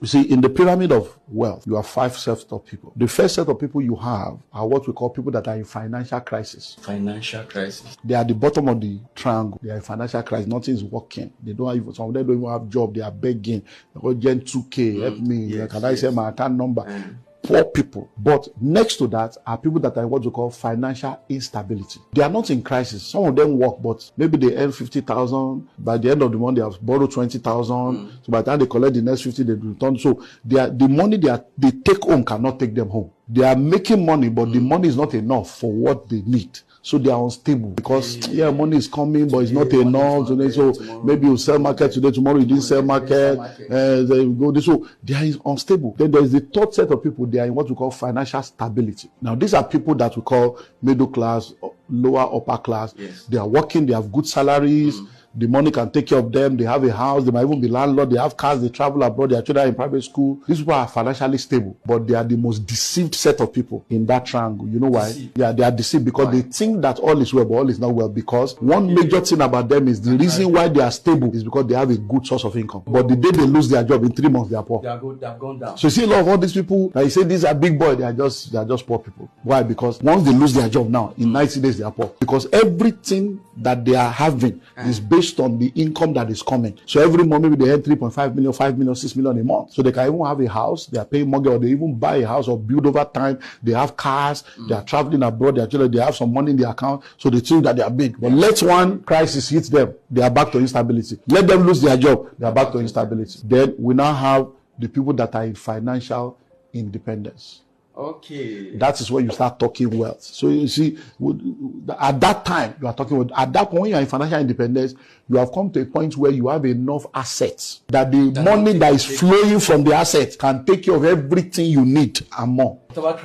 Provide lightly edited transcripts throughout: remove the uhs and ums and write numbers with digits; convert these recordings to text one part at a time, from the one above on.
You see, in the pyramid of wealth, you have 5 sets of people. The first set of people you have are what we call people that are in financial crisis. Financial crisis. They are at the bottom of the triangle. They are in financial crisis. Nothing is working. They don't even, some of them don't even have job. They are begging. Gen 2K, help me. Yes, Can I say my account number? Poor people. But next to that are people that are in what we call financial instability. They are not in crisis. Some of them work, but maybe they earn 50,000. By the end of the month, they have borrowed 20,000. So by the time they collect the next 50, they return. So the money they take home cannot take them home. They are making money, but the money is not enough for what they need. So they are unstable because money is coming, but it's not enough today. So maybe you sell market today, tomorrow you didn't sell market. So they are unstable. Then there is the third set of people. They are in what we call financial stability. Now these are people that we call middle class, lower upper class. Yes. They are working. They have good salaries. The money can take care of them. They have a house. They might even be landlord. They have cars. They travel abroad. Their children are in private school. These people are financially stable, but they are the most deceived set of people in that triangle. You know why? Deceived. Yeah, they are deceived because they think that all is well, but all is not well. Because one major thing about them is the reason why they are stable is because they have a good source of income. But the day they lose their job, in 3 months they are poor. They have gone down. So you see a lot of all these people. Like you say, these are big boys. They are just poor people. Why? Because once they lose their job now, in 90 days they are poor. Because everything that they are having is based on the income that is coming. So every month maybe they earn 3.5 million, 5 million, 6 million a month. So they can even have a house, they are paying mortgage, or they even buy a house or build over time. They have cars, they are traveling abroad, their children, they have some money in their account, so they think that they are big. But let one crisis hit them, they are back to instability. Let them lose their job, they are back to instability. Then we now have the people that are in financial independence. Okay. That is when you start talking wealth. So you see, at that time, you are talking with, at that point, when you are in financial independence, you have come to a point where you have enough assets that the money that is flowing from the assets can take care of everything you need and more.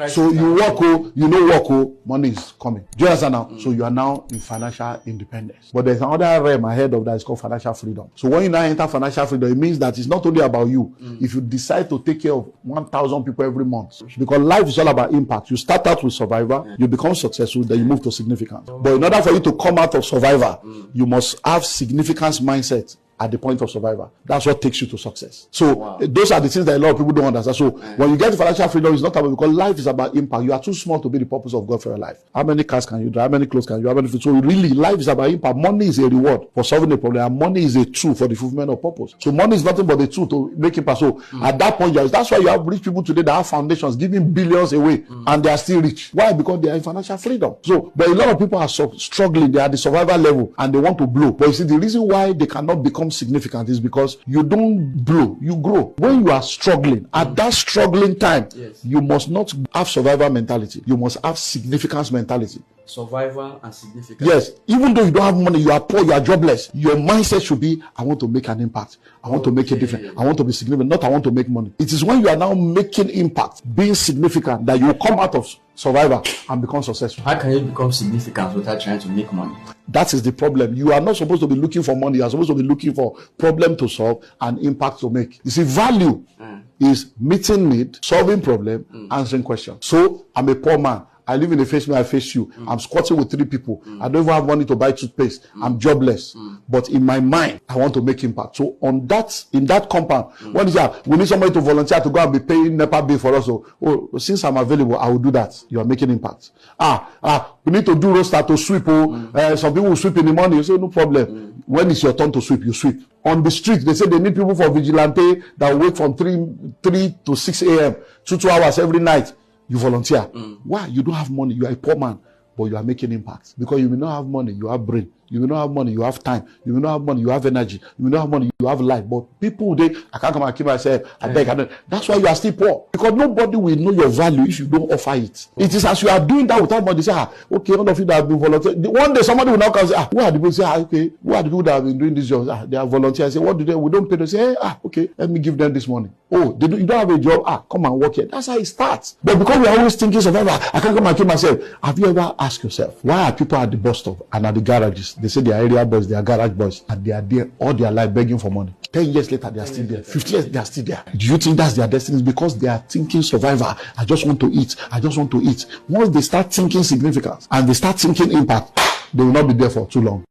So you work, money is coming. Do you understand now? So you are now in financial independence. But there's another realm ahead of that, is called financial freedom. So when you now enter financial freedom, it means that it's not only about you. If you decide to take care of 1,000 people every month, because life is all about impact. You start out with survivor, you become successful, then you move to significance. But in order for you to come out of survivor, you must have significance mindset at the point of survivor. That's what takes you to success. So those are the things that a lot of people don't understand. So when you get to financial freedom, it's not about, because life is about impact. You are too small to be the purpose of God for your life. How many cars can you drive? How many clothes can you have? So really, life is about impact. Money is a reward for solving a problem, and money is a tool for the fulfillment of purpose. So money is nothing but a tool to make impact. So at that point, that's why you have rich people today that have foundations giving billions away, and they are still rich. Why? Because they are in financial freedom. So, but a lot of people are struggling. They are at the survival level and they want to blow. But you see, the reason why they cannot become significant is because you don't blow, you grow. When you are struggling, at that struggling time, you must not have survival mentality. You must have significance mentality. Survival and significance. Yes, even though you don't have money, you are poor, you are jobless, your mindset should be, I want to make an impact. I want to make a difference. I want to be significant, not I want to make money. It is when you are now making impact, being significant, that you will come out of survivor and become successful. How can you become significant without trying to make money? That is the problem. You are not supposed to be looking for money. You are supposed to be looking for problem to solve and impact to make. You see, value is meeting need, solving problem, answering questions. So I'm a poor man. I live in a face where I face you. I'm squatting with 3 people. I don't even have money to buy toothpaste. I'm jobless. But in my mind, I want to make impact. So in that compound, when is that? We need somebody to volunteer to go and be paying NEPA bill for us. So, since I'm available, I will do that. You are making impact. We need to do roster to sweep. Some people will sweep in the morning. You say, no problem. When it's your turn to sweep, you sweep. On the street, they say they need people for vigilante that wait from 3 to 6 a.m. 2 hours every night. You volunteer. Why? You don't have money. You are a poor man, but you are making impact. Because you may not have money, you have brain. You may not have money, you have time. You may not have money, you have energy. You may not have money, you have life. But people, I can't come and keep myself. I beg. That's why you are still poor. Because nobody will know your value if you don't offer it. It is as you are doing that without money. They say, okay, all of you that have been volunteering. One day somebody will now come and say, who are the people? Say, okay, who are the people that have been doing this job? They are volunteers. I say, what do they? We don't pay them. Say, okay, let me give them this money. Oh, you don't have a job. Come and work here. That's how it starts. But because we are always thinking survival, I can't come and keep myself. Have you ever asked yourself, why are people at the bus stop and at the garages? They say they are area boys, they are garage boys, and they are there all their life begging for money. 10 years later, they are still there. 50 years, they are still there. Do you think that's their destiny? It's because they are thinking survivor. I just want to eat. I just want to eat. Once they start thinking significance and they start thinking impact, they will not be there for too long.